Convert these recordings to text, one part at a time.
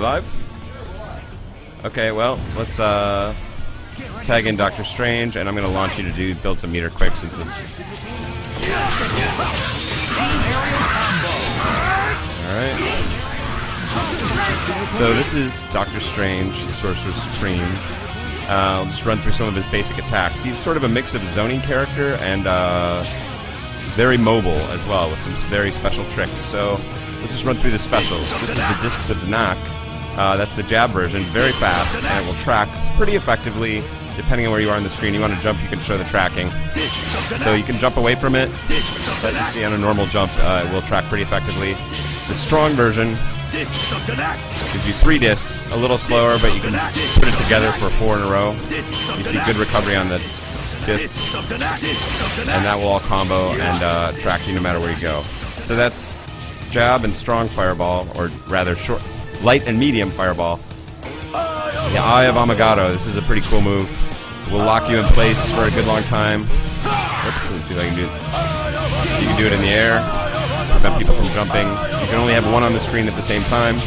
live? Okay, well, let's tag in Doctor Strange, and I'm going to launch you to build some meter quick since this... Alright. So this is Doctor Strange, the Sorcerer Supreme. I'll just run through some of his basic attacks. He's sort of a mix of zoning character and very mobile as well, with some very special tricks. So let's just run through the specials. This is the Discs of Knack. That's the jab version, very fast, and it will track pretty effectively depending on where you are on the screen. You want to jump, you can show the tracking. So you can jump away from it, but you see on a normal jump, it will track pretty effectively. The strong version gives you 3 discs, a little slower, but you can put it together for 4 in a row. You see good recovery on the discs, and that will all combo and track you no matter where you go. So that's jab and strong fireball, or rather short, light and medium fireball. The Eye of Amagado, this is a pretty cool move. It will lock you in place for a good long time. Oops, let's see if I can do it. You can do it in the air, prevent people from jumping. You can only have one on the screen at the same time.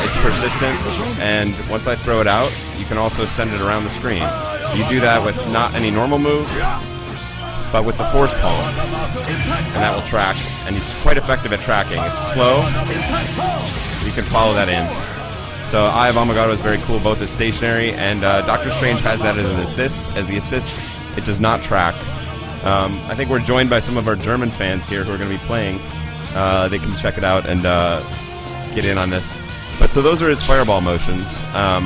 It's persistent, and once I throw it out, you can also send it around the screen. You do that with not any normal move, but with the force palm, and that will track, and he's quite effective at tracking. It's slow, you can follow that in. So Eye of Amagado is very cool, both as stationary, and Doctor Strange has that as an assist. As the assist, it does not track. I think we're joined by some of our German fans here who are going to be playing. They can check it out and get in on this. But so those are his fireball motions. The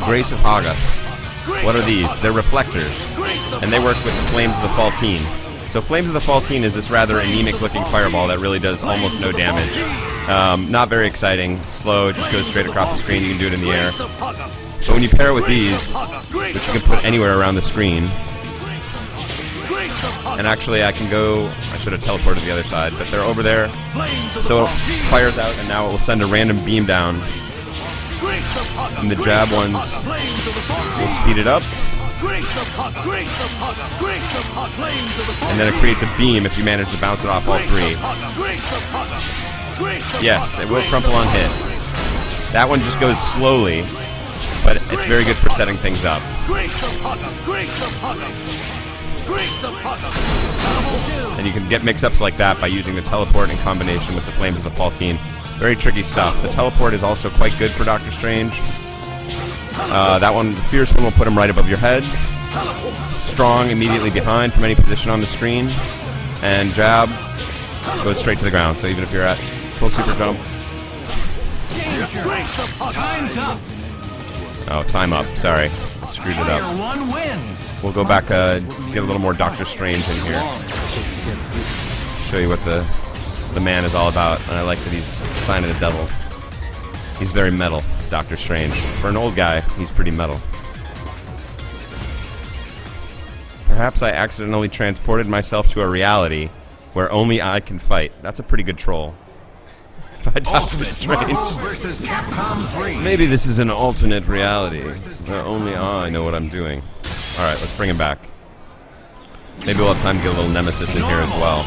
Grace of Haga. What are these? They're reflectors, and they work with the Flames of the Faltine. So Flames of the Faltine is this rather anemic-looking fireball that really does almost no damage. Not very exciting, slow, just goes straight across the screen, you can do it in the air. But when you pair it with these, which you can put anywhere around the screen, and actually I can go, I should have teleported to the other side, but they're over there, so it fires out and now it will send a random beam down. And the jab ones will speed it up, and then it creates a beam if you manage to bounce it off all 3. Yes, it will crumple on hit. That one just goes slowly, but it's very good for setting things up. And you can get mix-ups like that by using the teleport in combination with the Flames of the Faltine. Very tricky stuff. The teleport is also quite good for Doctor Strange. That one, the fierce one, will put him right above your head. Strong, immediately behind from any position on the screen. And jab goes straight to the ground. So even if you're at full super jump. Oh, time up. Sorry, I screwed it up. We'll go back, get a little more Doctor Strange in here. Show you what the man is all about. And I like that he's a sign of the devil. He's very metal, Doctor Strange. For an old guy, he's pretty metal. Perhaps I accidentally transported myself to a reality where only I can fight. That's a pretty good troll. By Doctor Strange. Maybe this is an alternate reality where only I know what I'm doing. Alright, let's bring him back. Maybe we'll have time to get a little Nemesis in here as well.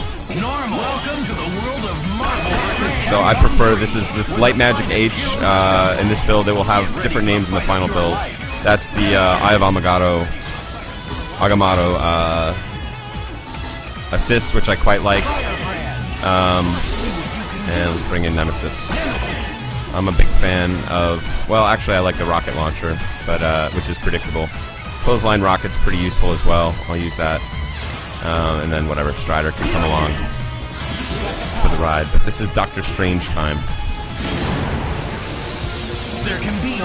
So I prefer, this Light Magic H in this build. They will have different names in the final build. That's the Eye of Agamotto assist, which I quite like. And let's bring in Nemesis. I'm a big fan of, well, actually I like the rocket launcher, but which is predictable. Clothesline rocket's pretty useful as well. I'll use that. And then whatever, Strider can come along for the ride. But this is Doctor Strange time.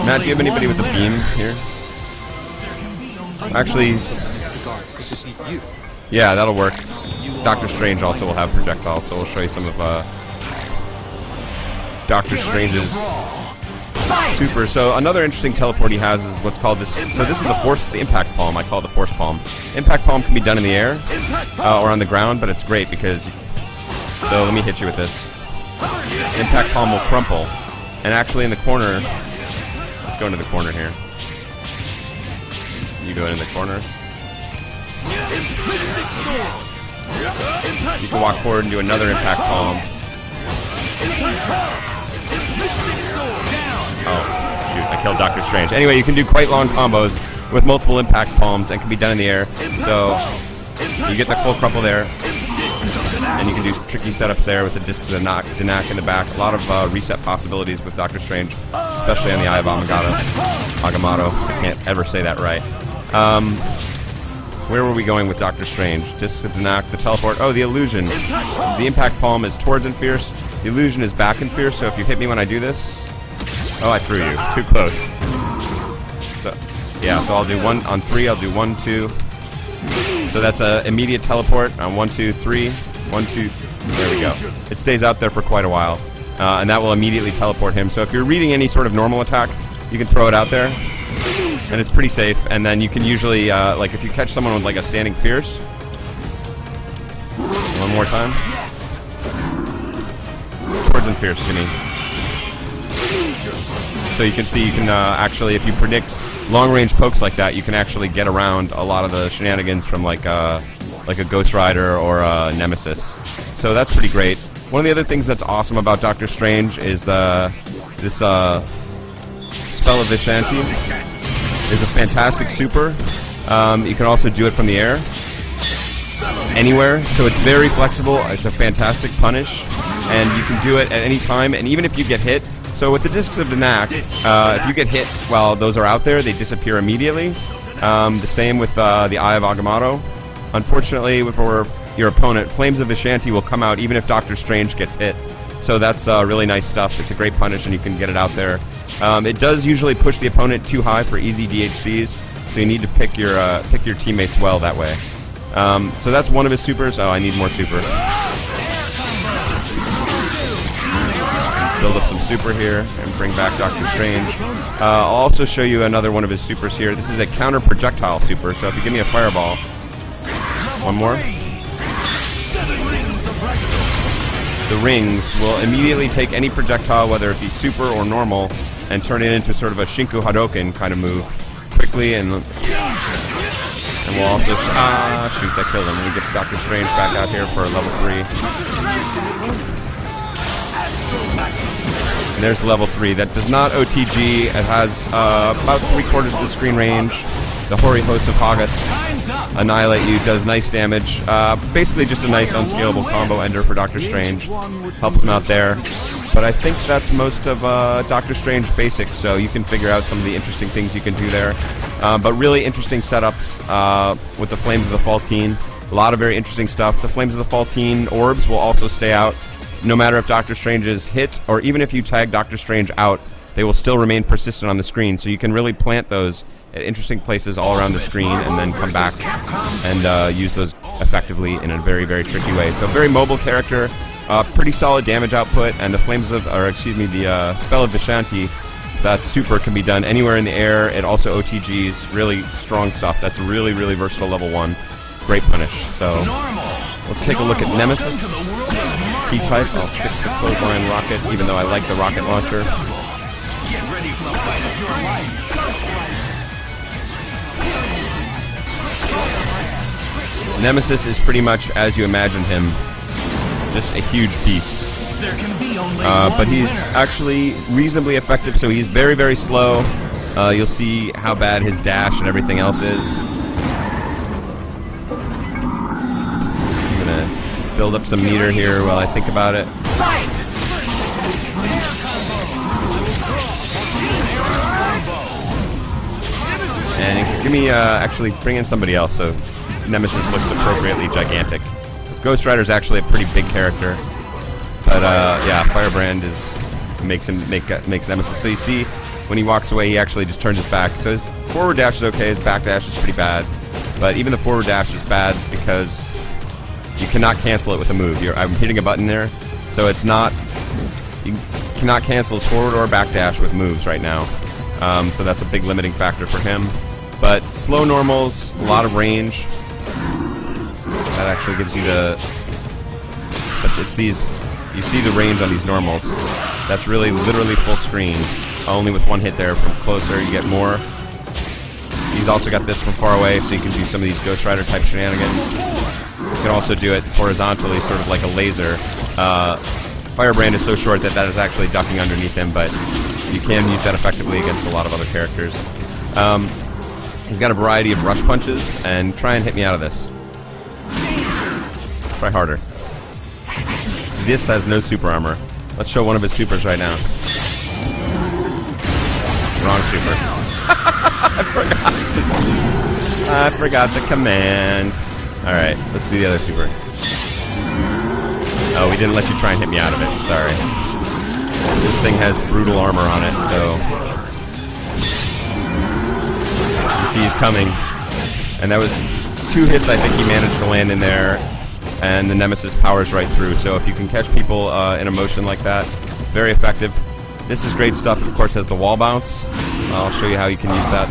Matt, do you have anybody with a beam here? Actually, yeah, that'll work. Doctor Strange also will have projectiles, so we'll show you some of Doctor Strange's super. So another interesting teleport he has is what's called this. So this is the Impact Palm. I call it the Force Palm. Impact Palm can be done in the air or on the ground, but it's great because. So let me hit you with this. Impact Palm will crumple, and actually in the corner. Let's go into the corner here. You go in the corner. You can walk forward and do another Impact Palm. Oh, shoot, I killed Doctor Strange. Anyway, you can do quite long combos with multiple impact palms and can be done in the air. So you get the full crumple there, and you can do tricky setups there with the discs of Danak in the back. A lot of reset possibilities with Doctor Strange, especially on the Eye of Agamotto. I can't ever say that right. Where were we going with Doctor Strange? Discs of Danak, the teleport. Oh, the illusion. The impact palm is towards and fierce. The illusion is back and fierce, so if you hit me when I do this... Oh, I threw you. Too close. So, yeah, so I'll do one on 3, I'll do 1, 2. So that's an immediate teleport on 1, 2, 3. 1, 2, there we go. It stays out there for quite a while, and that will immediately teleport him. So if you're reading any sort of normal attack, you can throw it out there, and it's pretty safe. And then you can usually, like if you catch someone with like a standing fierce, one more time, towards and fierce to me. So you can see, you can actually, if you predict long-range pokes like that, you can actually get around a lot of the shenanigans from like a Ghost Rider or a Nemesis. So that's pretty great. One of the other things that's awesome about Doctor Strange is this Spell of Vishanti is a fantastic super. You can also do it from the air, anywhere, so it's very flexible. It's a fantastic punish, and you can do it at any time, and even if you get hit. So with the Discs of Danak, if you get hit while those are out there, they disappear immediately. The same with the Eye of Agamotto. Unfortunately, for your opponent, Flames of Vishanti will come out even if Doctor Strange gets hit. So that's really nice stuff. It's a great punish, and you can get it out there. It does usually push the opponent too high for easy DHCs, so you need to pick your teammates well that way. So that's one of his supers. Oh, I need more super. Build up some super here and bring back Doctor Strange. I'll also show you another one of his supers here. This is a counter projectile super, so if you give me a fireball. One more. The rings will immediately take any projectile, whether it be super or normal, and turn it into sort of a Shinku Hadoken kind of move quickly, and we'll also shoot, that killed him. We get Doctor Strange back out here for a level 3. And there's level 3. That does not OTG. It has about 3/4 of the screen range. The Hori Host of Hagas annihilate you, does nice damage. Basically just a nice unscalable combo ender for Doctor Strange. Helps him out there. But I think that's most of Doctor Strange basics, so you can figure out some of the interesting things you can do there. But really interesting setups with the Flames of the Faltine. A lot of very interesting stuff. The Flames of the Faltine orbs will also stay out no matter if Doctor Strange is hit, or even if you tag Doctor Strange out, they will still remain persistent on the screen. So you can really plant those at interesting places all around the screen and then come back and use those effectively in a very, very tricky way. So very mobile character, pretty solid damage output, and the the Spell of Vishanti, that super can be done anywhere in the air. It also OTGs, really strong stuff. That's really, really versatile level 1. Great punish. So let's take a look at Nemesis. T-type, I'll stick the clothesline rocket, even though I like the rocket launcher. Nemesis is pretty much as you imagined him, just a huge beast. But he's actually reasonably effective, so he's very, very slow. You'll see how bad his dash and everything else is. I'm gonna build up some meter here while I think about it. And give me, actually, bring in somebody else so Nemesis looks appropriately gigantic. Ghost Rider's actually a pretty big character, but yeah, Firebrand makes Nemesis. So you see, when he walks away, he actually just turns his back. So his forward dash is okay, his back dash is pretty bad, but even the forward dash is bad because you cannot cancel it with a move. I'm hitting a button there, so it's not. You cannot cancel his forward or back dash with moves right now. So that's a big limiting factor for him. But slow normals, a lot of range. That actually gives you the. But it's these. You see the range on these normals. That's really literally full screen. Only with one hit there. From closer, you get more. He's also got this from far away, so you can do some of these Ghost Rider type shenanigans. You can also do it horizontally, sort of like a laser. Firebrand is so short that that is actually ducking underneath him, but you can use that effectively against a lot of other characters. He's got a variety of rush punches, and try and hit me out of this. Try harder. See, this has no super armor. Let's show one of his supers right now. Wrong super. I forgot the command. Alright, let's do the other super. Oh, we didn't let you try and hit me out of it. Sorry. This thing has brutal armor on it, so... You see he's coming. And that was 2 hits I think he managed to land in there. And the Nemesis powers right through. So if you can catch people in a motion like that, very effective. This is great stuff. It, of course, has the wall bounce. I'll show you how you can use that.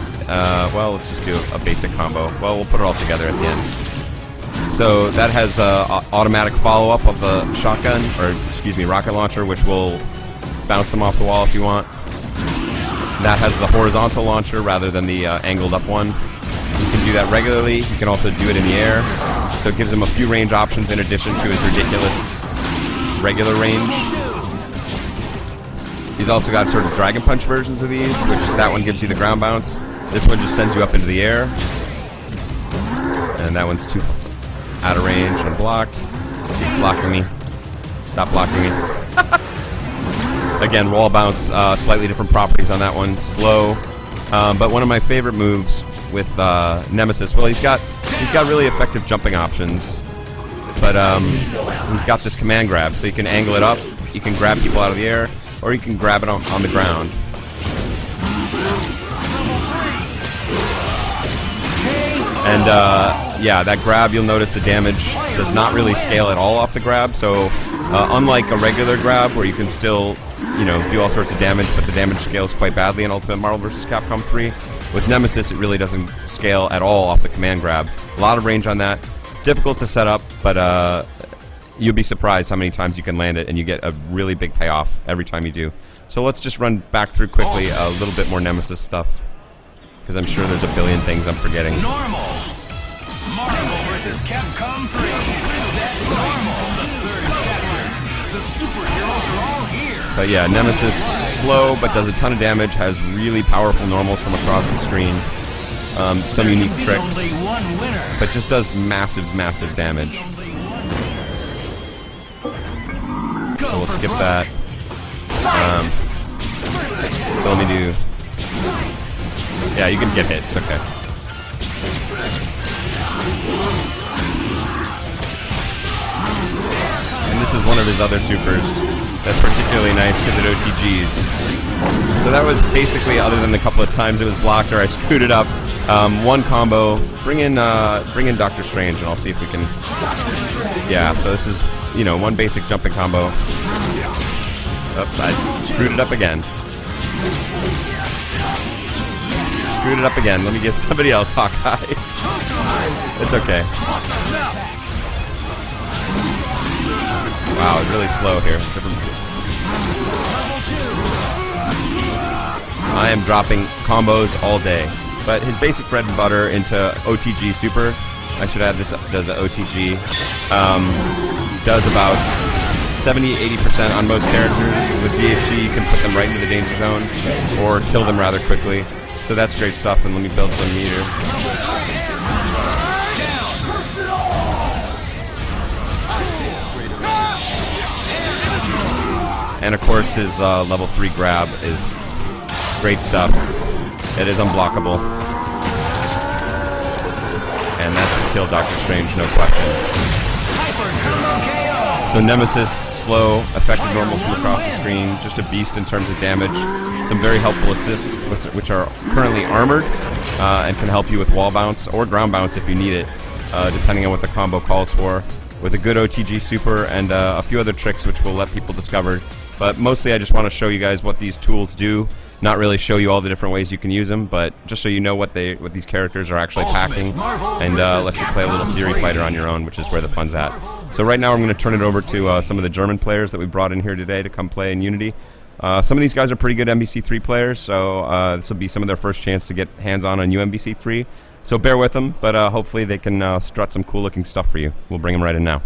Well, let's just do a basic combo. Well, we'll put it all together at the end. So that has automatic follow-up of the shotgun, or excuse me, rocket launcher, which will bounce them off the wall if you want. That has the horizontal launcher rather than the angled up one. You can do that regularly. You can also do it in the air. So it gives him a few range options in addition to his ridiculous regular range. He's also got sort of Dragon Punch versions of these, which that one gives you the ground bounce. This one just sends you up into the air. And that one's too out of range and blocked. He's blocking me. Stop blocking me. Again, wall bounce, slightly different properties on that one. Slow. But one of my favorite moves with Nemesis, well, he's got really effective jumping options. But he's got this command grab, so you can angle it up, you can grab people out of the air, or you can grab it on the ground. And yeah, that grab, you'll notice the damage does not really scale at all off the grab. So unlike a regular grab where you can still, you know, do all sorts of damage, but the damage scales quite badly in Ultimate Marvel vs. Capcom 3. With Nemesis, it really doesn't scale at all off the command grab. A lot of range on that. Difficult to set up, but you'll be surprised how many times you can land it, and you get a really big payoff every time you do. So let's just run back through quickly a little bit more Nemesis stuff, because I'm sure there's a billion things I'm forgetting. Normal. Marvel vs. Capcom 3. That's normal. The 3rd chapter. The superheroes are all here. But yeah, Nemesis, slow, but does a ton of damage, has really powerful normals from across the screen. Some unique tricks, but just does massive, massive damage. So we'll skip that. So let me do... Yeah, you can get hit, it's okay. And this is one of his other supers that's particularly nice because it OTGs. So that was basically, other than the couple of times it was blocked or I screwed it up, one combo. Bring in Doctor Strange, and I'll see if we can... Yeah, so this is, you know, one basic jumping combo. Oops, I screwed it up again. Screwed it up again. Let me get somebody else, Hawkeye. It's okay. Wow, it's really slow here. I am dropping combos all day. But his basic bread and butter into OTG Super, I should add this, does an OTG, does about 70-80% on most characters. With DHC, you can put them right into the danger zone, or kill them rather quickly. So that's great stuff, and let me build some meter. And of course his level 3 grab is great stuff. It is unblockable. And that should kill Doctor Strange, no question. So Nemesis, slow, effective normals from across the screen, just a beast in terms of damage. Some very helpful assists, which are currently armored, and can help you with wall bounce or ground bounce if you need it, depending on what the combo calls for. With a good OTG super and a few other tricks which we'll let people discover. But mostly I just want to show you guys what these tools do. Not really show you all the different ways you can use them, but just so you know what these characters are actually packing, and let you play a little Theory Fighter on your own, which is where the fun's at. So right now I'm going to turn it over to some of the German players that we brought in here today to come play in Unity. Some of these guys are pretty good MVC3 players, so this will be some of their first chance to get hands-on UMVC3. So bear with them, but hopefully they can strut some cool-looking stuff for you. We'll bring them right in now.